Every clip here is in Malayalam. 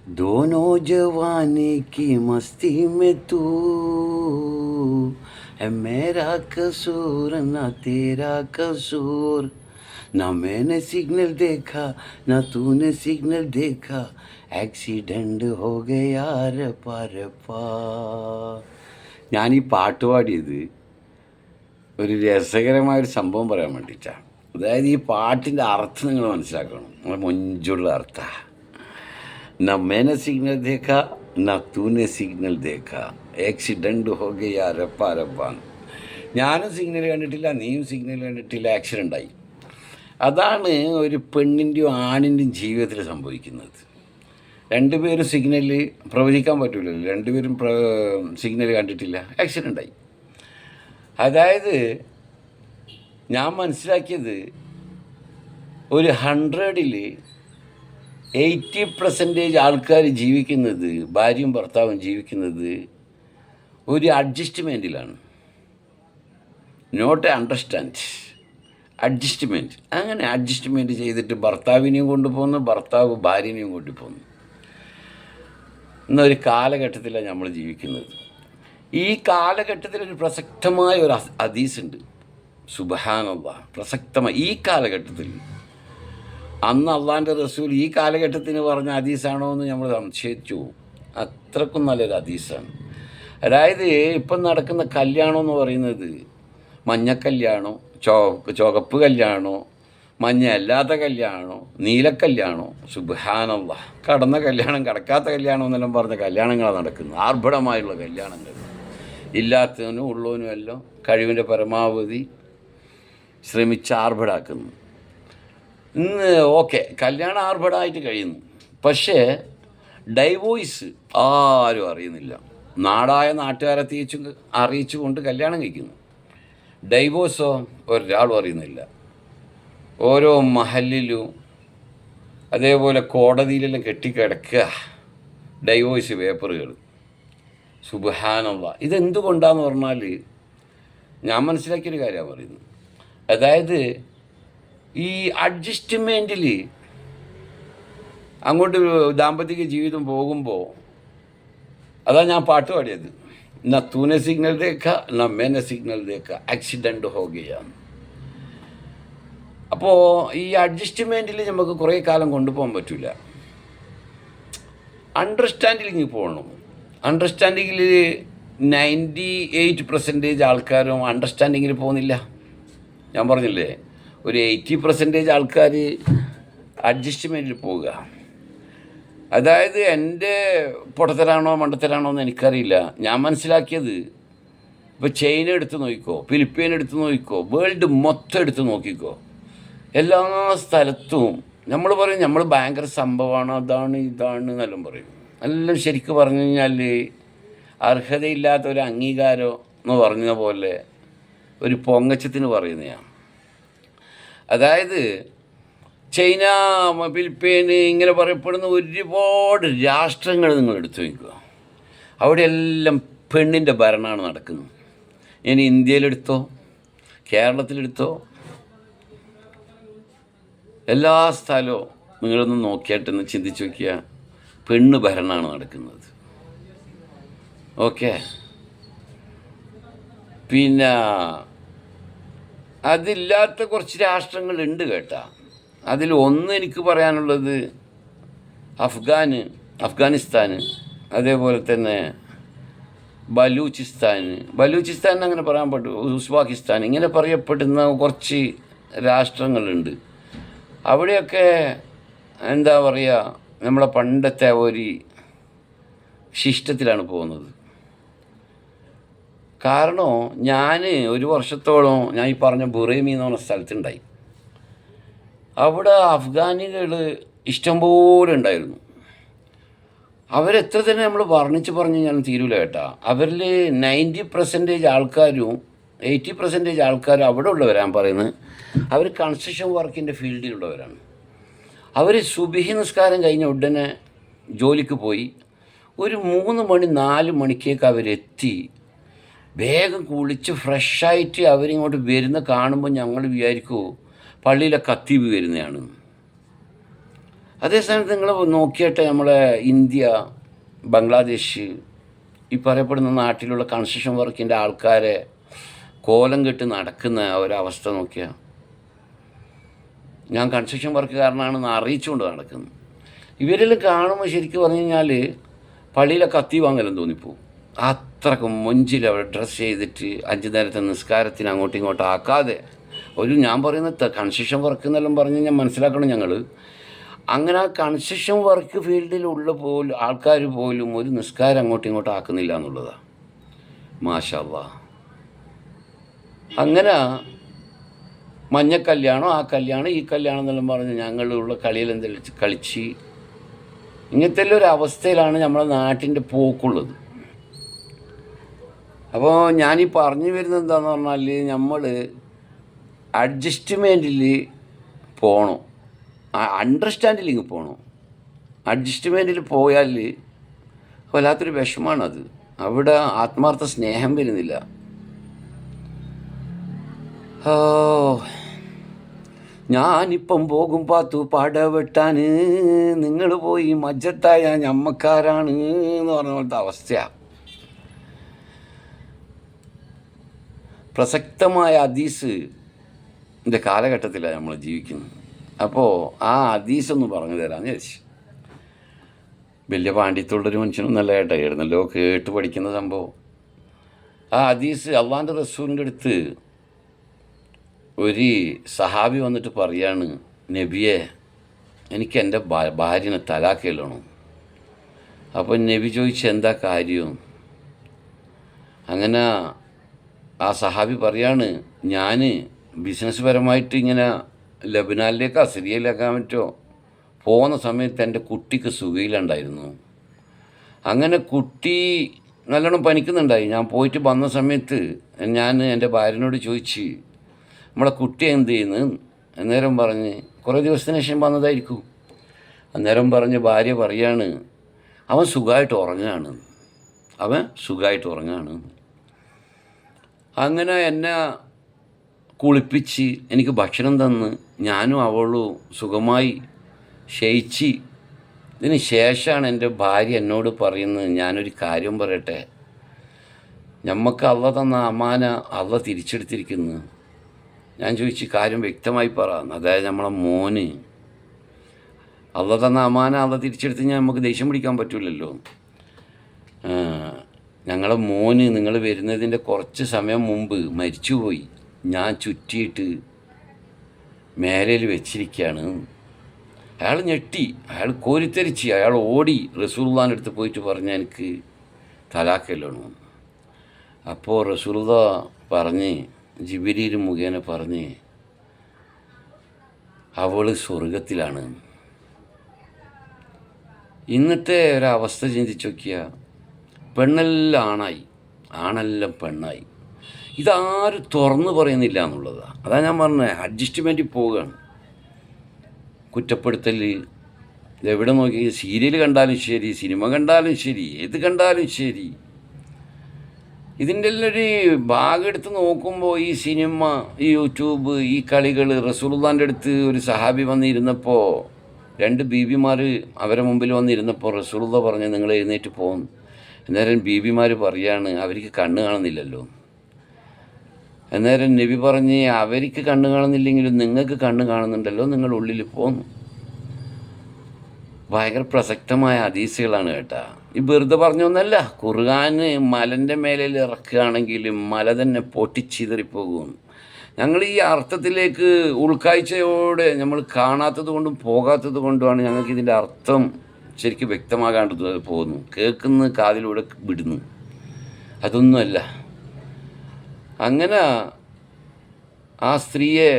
दोनों जवानी की मस्ती में तू है मेरा कसूर ना तेरा कसूर ना मैंने सिग्नल देखा ना तूने सिग्नल देखा ആക്സിഡൻ്റ് ഹോ ഗയാ രപ്പാ രപ്പാ. ഞാൻ ഈ പാട്ട് പാടിയത് ഒരു രസകരമായൊരു സംഭവം പറയാൻ വേണ്ടിയിട്ടാണ്. അതായത് ഈ പാട്ടിൻ്റെ അർത്ഥം നിങ്ങൾ മനസ്സിലാക്കണം. നമ്മൾ മൊഞ്ചുള്ള അർത്ഥ ना मैंने सिग्नल देखा ना तूने सिग्नൽ देखा ആക്സിഡൻ്റ് ഹോ ഗയാ രപ്പാ രപ്പാ. ഞാനും സിഗ്നൽ കണ്ടിട്ടില്ല, നീയും സിഗ്നൽ കണ്ടിട്ടില്ല, ആക്സിഡൻ്റ് ആയി. അതാണ് ഒരു പെണ്ണിൻ്റെയും ആണിൻ്റെയും ജീവിതത്തിൽ സംഭവിക്കുന്നത്. രണ്ടുപേരും സിഗ്നൽ പ്രവചിക്കാൻ പറ്റില്ലല്ലോ. രണ്ടുപേരും സിഗ്നൽ കണ്ടിട്ടില്ല, ആക്സിഡൻ്റ് ആയി. അതായത് ഞാൻ മനസ്സിലാക്കിയത് ഒരു 100ൽ 80% ആൾക്കാർ ജീവിക്കുന്നത്, ഭാര്യയും ഭർത്താവും ജീവിക്കുന്നത് ഒരു അഡ്ജസ്റ്റ്മെൻറ്റിലാണ്. Not understand, adjustment. അങ്ങനെ അഡ്ജസ്റ്റ്മെൻറ്റ് ചെയ്തിട്ട് ഭർത്താവിനെയും കൊണ്ടുപോകുന്നു, ഭർത്താവ് ഭാര്യനെയും കൊണ്ടുപോകുന്നു. എന്നൊരു കാലഘട്ടത്തിലാണ് നമ്മൾ ജീവിക്കുന്നത്. ഈ കാലഘട്ടത്തിൽ ഒരു പ്രസക്തമായ ഒരു ഹദീസ് ഉണ്ട്. സുബ്ഹാനല്ലാഹ്, പ്രസക്തമായ ഈ കാലഘട്ടത്തിൽ. അന്ന് അള്ളാൻ്റെ റസൂൽ ഈ കാലഘട്ടത്തിന് പറഞ്ഞ ഹദീസാണോ എന്ന് നമ്മൾ സംശയിച്ചു. അത്രക്കും നല്ലൊരു ഹദീസാണ്. അതായത് ഇപ്പം നടക്കുന്ന കല്യാണം എന്ന് പറയുന്നത് മഞ്ഞക്കല്യാണോ, ചുവപ്പ് കല്യാണോ, മഞ്ഞ അല്ലാത്ത കല്യാണോ, നീലക്കല്യാണോ, സുബ്ഹാനല്ലാഹ്, കടന്ന കല്യാണം, കടക്കാത്ത കല്യാണം എന്നെല്ലാം പറഞ്ഞ കല്യാണങ്ങളാണ് നടക്കുന്നത്. ആർഭടമായുള്ള കല്യാണങ്ങൾ. ഇല്ലാത്തവനും ഉള്ളവനും എല്ലാം കഴിവിൻ്റെ പരമാവധി ശ്രമിച്ച് ആർഭടാക്കുന്നു. ഇന്ന് ഓക്കെ, കല്യാണം ആർഭടമായിട്ട് കഴിയുന്നു. പക്ഷേ ഡൈവോഴ്സ് ആരും അറിയുന്നില്ല. നാടായ നാട്ടുകാരെ അറിയിച്ചുകൊണ്ട് കല്യാണം കഴിക്കുന്നു. ഡൈവോഴ്സോ ഒരാളും അറിയുന്നില്ല. ഓരോ മഹലിലും അതേപോലെ കോടതിയിലെല്ലാം കെട്ടിക്കിടക്കുക ഡൈവോഴ്സ് പേപ്പറുകൾ. സുബ്ഹാനല്ലാഹ്, ഇതെന്തുകൊണ്ടാന്ന് പറഞ്ഞാൽ ഞാൻ മനസ്സിലാക്കിയൊരു കാര്യമാണ് പറയുന്നത്. അതായത് ഈ അഡ്ജസ്റ്റ്മെൻറ്റിൽ അങ്ങോട്ട് ദാമ്പത്തിക ജീവിതം പോകുമ്പോൾ, അതാണ് ഞാൻ പാട്ട് പാടിയത്. ना तूने सिग्नल देखा ना मैंने सिग्नल देखा ആക്സിഡൻ്റ് ഹോ ഗയാ. അപ്പോൾ ഈ അഡ്ജസ്റ്റ്മെൻറ്റിൽ നമുക്ക് കുറേ കാലം കൊണ്ടുപോകാൻ പറ്റില്ല. അണ്ടർസ്റ്റാൻഡിങ് പോകണം. അണ്ടർസ്റ്റാൻഡിങ്ങിൽ 98% ആൾക്കാരും അണ്ടർസ്റ്റാൻഡിങ്ങിൽ പോകുന്നില്ല. ഞാൻ പറഞ്ഞില്ലേ, ഒരു 80% ആൾക്കാർ അഡ്ജസ്റ്റ്മെൻറ്റിൽ പോവുക. അതായത് എൻ്റെ പൊട്ടത്തരാണോ മണ്ടത്തരാണോ എന്ന് എനിക്കറിയില്ല. ഞാൻ മനസ്സിലാക്കിയത്, ഇപ്പോൾ ചൈന എടുത്ത് നോക്കിക്കോ, ഫിലിപ്പീൻ എടുത്ത് നോക്കിക്കോ, വേൾഡ് മൊത്തം എടുത്ത് നോക്കിക്കോ, എല്ലാ സ്ഥലത്തും നമ്മൾ പറയും നമ്മൾ ഭയങ്കര സംഭവമാണ്, അതാണ് ഇതാണ് എന്നെല്ലാം പറയും. എല്ലാം ശരിക്കും പറഞ്ഞു കഴിഞ്ഞാൽ അർഹതയില്ലാത്ത ഒരു അംഗീകാരം എന്ന് പറഞ്ഞ പോലെ ഒരു പൊങ്ങച്ചത്തിന് പറയുന്നതാണ്. അതായത് ചൈന, ഫിലിപ്പീൻ ഇങ്ങനെ പറയപ്പെടുന്ന ഒരുപാട് രാഷ്ട്രങ്ങൾ നിങ്ങൾ എടുത്തു വയ്ക്കുക. അവിടെയെല്ലാം പെണ്ണിൻ്റെ ഭരണമാണ് നടക്കുന്നത്. ഇനി ഇന്ത്യയിലെടുത്തോ, കേരളത്തിലെടുത്തോ, എല്ലാ സ്ഥലവും നിങ്ങളൊന്ന് നോക്കിയിട്ടൊന്ന് ചിന്തിച്ച് നോക്കിയാൽ പെണ്ണ് ഭരണമാണ് നടക്കുന്നത്. ഓക്കെ, പിന്നെ അതില്ലാത്ത കുറച്ച് രാഷ്ട്രങ്ങളുണ്ട് കേട്ടാ. അതിൽ ഒന്ന് എനിക്ക് പറയാനുള്ളത് അഫ്ഗാനിസ്ഥാൻ, അതേപോലെ തന്നെ ബലൂചിസ്ഥാൻ അങ്ങനെ പറയാൻ പറ്റും, ഉസ്ബാക്കിസ്ഥാൻ, ഇങ്ങനെ പറയപ്പെടുന്ന കുറച്ച് രാഷ്ട്രങ്ങളുണ്ട്. അവിടെയൊക്കെ എന്താ പറയുക, നമ്മളെ പണ്ടത്തെ ഒരു ശിഷ്ടത്തിലാണ് പോകുന്നത്. കാരണം ഞാൻ ഒരു വർഷത്തോളം ഞാൻ ഈ പറഞ്ഞ ബുറേമി എന്ന് പറഞ്ഞ സ്ഥലത്തുണ്ടായി. അവിടെ അഫ്ഗാനികൾ ഇഷ്ടംപോലെ ഉണ്ടായിരുന്നു. അവരെത്ര തന്നെ നമ്മൾ വർണ്ണിച്ച് പറഞ്ഞു ഞാൻ തീരൂല കേട്ടാ. അവരിൽ 90% ആൾക്കാരും 80% ആൾക്കാരും അവിടെ ഉള്ളവരാണ് പറയുന്നത്. അവർ കൺസ്ട്രക്ഷൻ വർക്കിൻ്റെ ഫീൽഡിലുള്ളവരാണ്. അവർ സുബഹി നിസ്കാരം കഴിഞ്ഞ ഉടനെ ജോലിക്ക് പോയി. ഒരു 3 മണി 4 മണിക്കേക്ക് അവരെത്തി. വേഗം കുളിച്ച് ഫ്രഷായിട്ട് അവരിങ്ങോട്ട് വരുന്ന കാണുമ്പോൾ ഞങ്ങൾ വിചാരിക്കുമോ പള്ളിയിലെ ഖത്തീബ് വരുന്നതാണ്. അതേസമയത്ത് നിങ്ങൾ നോക്കിയിട്ട് നമ്മളെ ഇന്ത്യ, ബംഗ്ലാദേശ്, ഈ പറയപ്പെടുന്ന നാട്ടിലുള്ള കൺസ്ട്രക്ഷൻ വർക്കിൻ്റെ ആൾക്കാരെ കോലം കെട്ടി നടക്കുന്ന ഒരവസ്ഥ നോക്കിയാൽ, ഞാൻ കൺസ്ട്രക്ഷൻ വർക്കുകാരനാണെന്ന് അറിയിച്ചുകൊണ്ട് നടക്കുന്നു. ഇവരെല്ലാം കാണുമ്പോൾ ശരിക്കും പറഞ്ഞു കഴിഞ്ഞാൽ പള്ളിയിലെ കത്തി വാങ്ങലും തോന്നിപ്പോവും. അത്രക്ക് മൊഞ്ചിൽ അവിടെ ഡ്രസ്സ് ചെയ്തിട്ട് 5 നേരത്തെ നിസ്കാരത്തിന് അങ്ങോട്ടും ഇങ്ങോട്ടും ആക്കാതെ ഞാൻ പറയുന്ന കൺസ്ട്രക്ഷൻ വർക്ക് എന്നെല്ലാം പറഞ്ഞ് കഴിഞ്ഞാൽ മനസ്സിലാക്കണം ഞങ്ങൾ. അങ്ങനെ ആ കൺസ്ട്രക്ഷൻ വർക്ക് ഫീൽഡിലുള്ള പോലും ആൾക്കാർ പോലും ഒരു നിസ്കാരം അങ്ങോട്ടും ഇങ്ങോട്ടും ആക്കുന്നില്ല എന്നുള്ളതാണ്. മാഷാ അല്ലാഹ്. അങ്ങനെ മഞ്ഞ കല്യാണം, ആ കല്യാണം, ഈ കല്യാണം എന്നെല്ലാം പറഞ്ഞ് ഞങ്ങളുള്ള കളിയിൽ എന്തെങ്കിലും കളിച്ച് ഇങ്ങനത്തെ ഒരു അവസ്ഥയിലാണ് നമ്മളെ നാട്ടിൻ്റെ പോക്കുള്ളത്. അപ്പോൾ ഞാനീ പറഞ്ഞു വരുന്നത് എന്താണെന്ന് പറഞ്ഞാൽ, നമ്മൾ അഡ്ജസ്റ്റ്മെൻറ്റിൽ പോകണം, അണ്ടർസ്റ്റാൻഡിങ് പോകണം. അഡ്ജസ്റ്റ്മെൻറ്റിൽ പോയാൽ വല്ലാത്തൊരു വിഷമാണത്. അവിടെ ആത്മാർത്ഥ സ്നേഹം വരുന്നില്ല. ഞാനിപ്പം പോകും പാത്തു പടവെട്ടാൻ, നിങ്ങൾ പോയി മജ്ജത്തായ ഞമ്മക്കാരാണ് എന്ന് പറഞ്ഞ പോലത്തെ അവസ്ഥയാണ്. പ്രസക്തമായ ഹദീസിൻ്റെ കാലഘട്ടത്തിലാണ് നമ്മൾ ജീവിക്കുന്നത്. അപ്പോൾ ആ ഹദീസൊന്ന് പറഞ്ഞു തരാമെന്ന് വിചാരിച്ചു. വലിയ പാണ്ഡിത്യമുള്ളൊരു മനുഷ്യനും നല്ല കേട്ടായിരുന്നല്ലോ, കേട്ട് പഠിക്കുന്ന സംഭവം. ആ ഹദീസ് അള്ളാൻ്റെ റസൂലിൻ്റെ അടുത്ത് ഒരു സഹാബി വന്നിട്ട് പറയാണ്, നബിയെ എനിക്ക് എൻ്റെ ഭാര്യനെ തലാക്ക് ചെല്ലണം. അപ്പോൾ നബി ചോദിച്ചു എന്താ കാര്യം? അങ്ങനെ ആ സഹാബി പറയാണ്, ഞാൻ ബിസിനസ് പരമായിട്ട് ഇങ്ങനെ ലബനാനിലേക്കോ സിറിയയിലേക്കാ പറ്റുമോ പോകുന്ന സമയത്ത് എൻ്റെ കുട്ടിക്ക് സുഖയിലുണ്ടായിരുന്നു. അങ്ങനെ കുട്ടി നല്ലോണം പനിക്കുന്നുണ്ടായി. ഞാൻ പോയിട്ട് വന്ന സമയത്ത് ഞാൻ എൻ്റെ ഭാര്യനോട് ചോദിച്ച് നമ്മളെ കുട്ടി എന്ത് ചെയ്യുന്നു? അന്നേരം പറഞ്ഞ് കുറേ ദിവസത്തിന് ശേഷം വന്നതായിരിക്കും. അന്നേരം പറഞ്ഞ് ഭാര്യ പറയാണ്, അവൻ സുഖമായിട്ട് ഉറങ്ങുകയാണ്. അങ്ങനെ എന്നെ കുളിപ്പിച്ച് എനിക്ക് ഭക്ഷണം തന്ന് ഞാനും അവളും സുഖമായി ശയിച്ച് ഇതിന് ശേഷമാണ് എൻ്റെ ഭാര്യ എന്നോട് പറയുന്നത്, ഞാനൊരു കാര്യം പറയട്ടെ, നമുക്ക് അള്ള തന്ന അമാന അള്ള തിരിച്ചെടുത്തിരിക്കുന്നു. ഞാൻ ചോദിച്ചു കാര്യം വ്യക്തമായി പറ. അതായത് നമ്മളെ മോന് അള്ള തന്ന അമാന അള്ള തിരിച്ചെടുത്ത് ഞാൻ നമുക്ക് ദേഷ്യം പിടിക്കാൻ പറ്റില്ലല്ലോ. ഞങ്ങളെ മോന് നിങ്ങൾ വരുന്നതിൻ്റെ കുറച്ച് സമയം മുമ്പ് മരിച്ചുപോയി. ഞാൻ ചുറ്റിയിട്ട് മേലയിൽ വെച്ചിരിക്കുകയാണ്. അയാൾ ഞെട്ടി, അയാൾ കോരിത്തരിച്ച്, അയാൾ ഓടി റസൂലുള്ളാഹിൻ്റെ അടുത്ത് പോയിട്ട് പറഞ്ഞ് എനിക്ക് തലാക്കല്ലാണ്. അപ്പോൾ റസൂലുള്ളാഹ് പറഞ്ഞ്, ജിബ്രീൽ മുഖേന പറഞ്ഞ്, അവൾ സ്വർഗത്തിലാണ്. ഇന്നത്തെ ഒരവസ്ഥ ചിന്തിച്ച് നോക്കിയാൽ പെണ്ണെല്ലാം ആണായി, ആണെല്ലാം പെണ്ണായി. ഇതാരും തുറന്നു പറയുന്നില്ല എന്നുള്ളതാണ്. അതാണ് ഞാൻ പറഞ്ഞത്, അഡ്ജസ്റ്റ്മെൻറ്റിൽ പോവുകയാണ്. കുറ്റപ്പെടുത്തൽ എവിടെ നോക്കി, സീരിയൽ കണ്ടാലും ശരി, സിനിമ കണ്ടാലും ശരി, ഏത് കണ്ടാലും ശരി, ഇതിൻ്റെ എല്ലാം ഒരു ഭാഗം എടുത്ത് നോക്കുമ്പോൾ ഈ സിനിമ, ഈ യൂട്യൂബ്, ഈ കളികൾ. റസൂലുള്ളാഹിൻ്റെ അടുത്ത് ഒരു സഹാബി വന്നിരുന്നപ്പോൾ 2 ബീബിമാർ അവരെ മുമ്പിൽ വന്നിരുന്നപ്പോൾ റസൂലുള്ളാഹ് പറഞ്ഞ് നിങ്ങൾ എഴുന്നേറ്റ് പോകും. അന്നേരം ബീബിമാർ പറയാണ് അവർക്ക് കണ്ണ് കാണുന്നില്ലല്ലോ. അന്നേരം നബി പറഞ്ഞ് അവർക്ക് കണ്ണ് കാണുന്നില്ലെങ്കിലും നിങ്ങൾക്ക് കണ്ണ് കാണുന്നുണ്ടല്ലോ, നിങ്ങൾ ഉള്ളിൽ പോന്നു. ഭയങ്കര പ്രസക്തമായ ഹദീസുകളാണ് കേട്ടാ. ഈ വെറുതെ പറഞ്ഞൊന്നല്ല. ഖുർആൻ മലൻ്റെ മേലിൽ ഇറക്കുകയാണെങ്കിലും മല തന്നെ പൊട്ടിച്ചിതറിപ്പോകും. ഞങ്ങൾ ഈ അർത്ഥത്തിലേക്ക് ഉൾക്കാഴ്ചയോടെ നമ്മൾ കാണാത്തത് കൊണ്ടും പോകാത്തത് കൊണ്ടുമാണ് ഞങ്ങൾക്ക് ഇതിൻ്റെ അർത്ഥം ശരിക്കും വ്യക്തമാകാണ്ട് പോകുന്നു. കേൾക്കുന്ന കാതിലൂടെ വിടുന്നു. അതൊന്നുമല്ല. അങ്ങനെ ആ സ്ത്രീയെ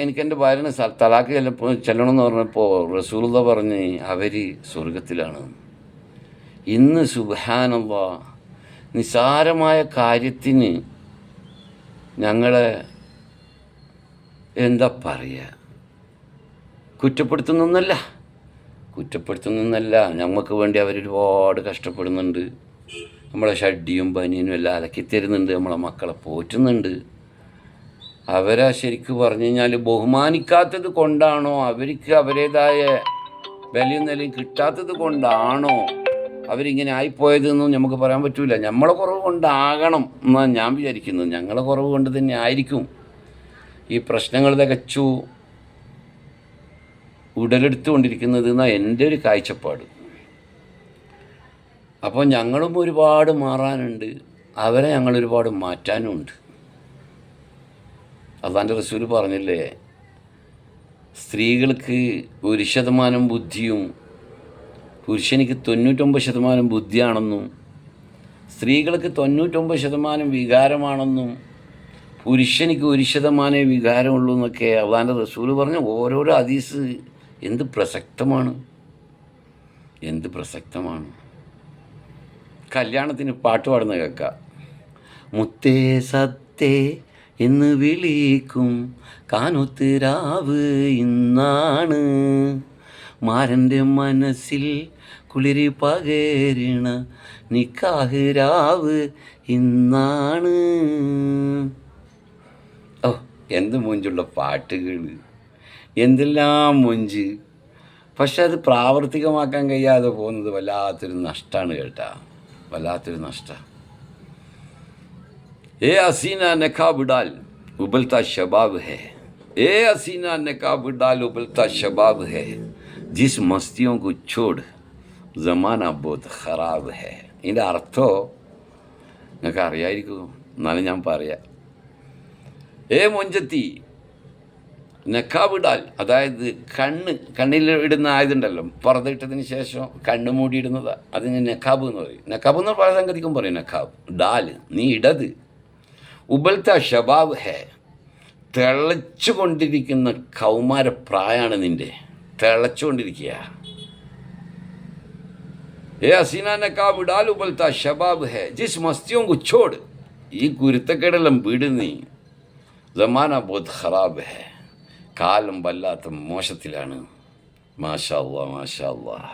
എനിക്ക് എൻ്റെ ഭാര്യനെ തലാക്ക് ചെല്ലണമെന്ന് പറഞ്ഞപ്പോൾ റസൂലുള്ളാഹ് പറഞ്ഞ് അവർ സ്വർഗത്തിലാണ്. ഇന്ന് സുബ്ഹാനല്ലാഹ് നിസ്സാരമായ കാര്യത്തിന് ഞങ്ങളെ എന്താ പറയുക, കുറ്റപ്പെടുത്തുന്നൊന്നല്ല. ഞങ്ങൾക്ക് വേണ്ടി അവരൊരുപാട് കഷ്ടപ്പെടുന്നുണ്ട്. നമ്മളെ ഷഡ്ഡിയും ബനിയനും എല്ലാം അലക്കി തരുന്നുണ്ട്. നമ്മളെ മക്കളെ പോറ്റുന്നുണ്ട്. അവരെ ശരിക്കും പറഞ്ഞു കഴിഞ്ഞാൽ ബഹുമാനിക്കാത്തത് കൊണ്ടാണോ, അവർക്ക് അവരുടേതായ വിലയും നിലയും കിട്ടാത്തത് കൊണ്ടാണോ അവരിങ്ങനെ ആയിപ്പോയതെന്നും നമുക്ക് പറയാൻ പറ്റില്ല. നമ്മളെ കുറവ് കൊണ്ടാകണം എന്നാണ് ഞാൻ വിചാരിക്കുന്നത്. ഞങ്ങളെ കുറവ് കൊണ്ട് തന്നെ ആയിരിക്കും ഈ പ്രശ്നങ്ങൾ തികച്ചു ഉടലെടുത്തുകൊണ്ടിരിക്കുന്നത് എന്നാണ് എൻ്റെ ഒരു കാഴ്ചപ്പാട്. അപ്പോൾ ഞങ്ങളും ഒരുപാട് മാറാനുണ്ട്, അവരെ ഞങ്ങൾ ഒരുപാട് മാറ്റാനുമുണ്ട്. അള്ളാൻ്റെ റസൂൽ പറഞ്ഞില്ലേ, സ്ത്രീകൾക്ക് 1% ബുദ്ധിയും പുരുഷനിക്ക് 99% ബുദ്ധിയാണെന്നും, സ്ത്രീകൾക്ക് 99% വികാരമാണെന്നും പുരുഷനിക്ക് 1% വികാരമുള്ളൂ എന്നൊക്കെ അള്ളാൻ്റെ റസൂൽ പറഞ്ഞ ഓരോരോ ഹദീസ് എന്ത് പ്രസക്തമാണ്, എന്ത് പ്രസക്തമാണ്. കല്യാണത്തിന് പാട്ട് പാടുന്ന കേൾക്കാം. മുത്തേ സത്തേ എന്ന് വിളിക്കും കാനൊത്ത് രാവ് ഇന്നാണ്, മാരൻ്റെ മനസ്സിൽ കുളിരി പകരണ നിക്കാഹ് രാവ് ഇന്നാണ്. ഓ, എന്ത് മൊഞ്ചുള്ള പാട്ടുകൾ, എന്തെല്ലാം മൊഞ്ച്. പക്ഷെ അത് പ്രാവർത്തികമാക്കാൻ കഴിയാതെ പോകുന്നത് വല്ലാത്തൊരു നഷ്ടമാണ് കേട്ടാ, വല്ലാത്തൊരു നഷ്ടമാണ്. ए हसीना नकाब डाल उबलता शबाब है, ए हसीना नकाब डाल उबलता शबाब है, जिस मस्तियों को छोड़ ज़माना बहुत ख़राब है. ഇതിൻ്റെ അർത്ഥം നിങ്ങൾക്ക് അറിയായിരിക്കും, എന്നാലും ഞാൻ പറയാം. മൊഞ്ചത്തി നക്കാബ് ഇടാൽ, അതായത് കണ്ണിൽ ഇടുന്ന ആയതുണ്ടല്ലോ, പുറത്തിട്ടതിന് ശേഷം കണ്ണ് മൂടിയിടുന്നത്, അതിന് നക്കാബ് എന്ന് പറയും. നക്കാബ് എന്ന് പല സംഗതിക്കും പറയും നക്കാബ്. ഡാൽ, നീ ഇടത്. ഉബൽത്ത ഷബാബ് ഹേ, തിളച്ചുകൊണ്ടിരിക്കുന്ന കൗമാരപ്രായാണ് നിൻ്റെ, തിളച്ചുകൊണ്ടിരിക്കുക. ഹസീന നക്കാബ് ഡാൽ ഉബൽത്ത ഷബാബ് ഹേ ജിസ് മസ്തിയോं को छोड़, ഈ കുരുത്തക്കേടെല്ലാം വീട് നീ. ജമാന ബഹുത് ഖറാബ് ഹേ, കാലം വല്ലാത്ത മോശത്തിലാണ്. മാഷാ അല്ലാഹ്, മാഷാ അല്ലാഹ്.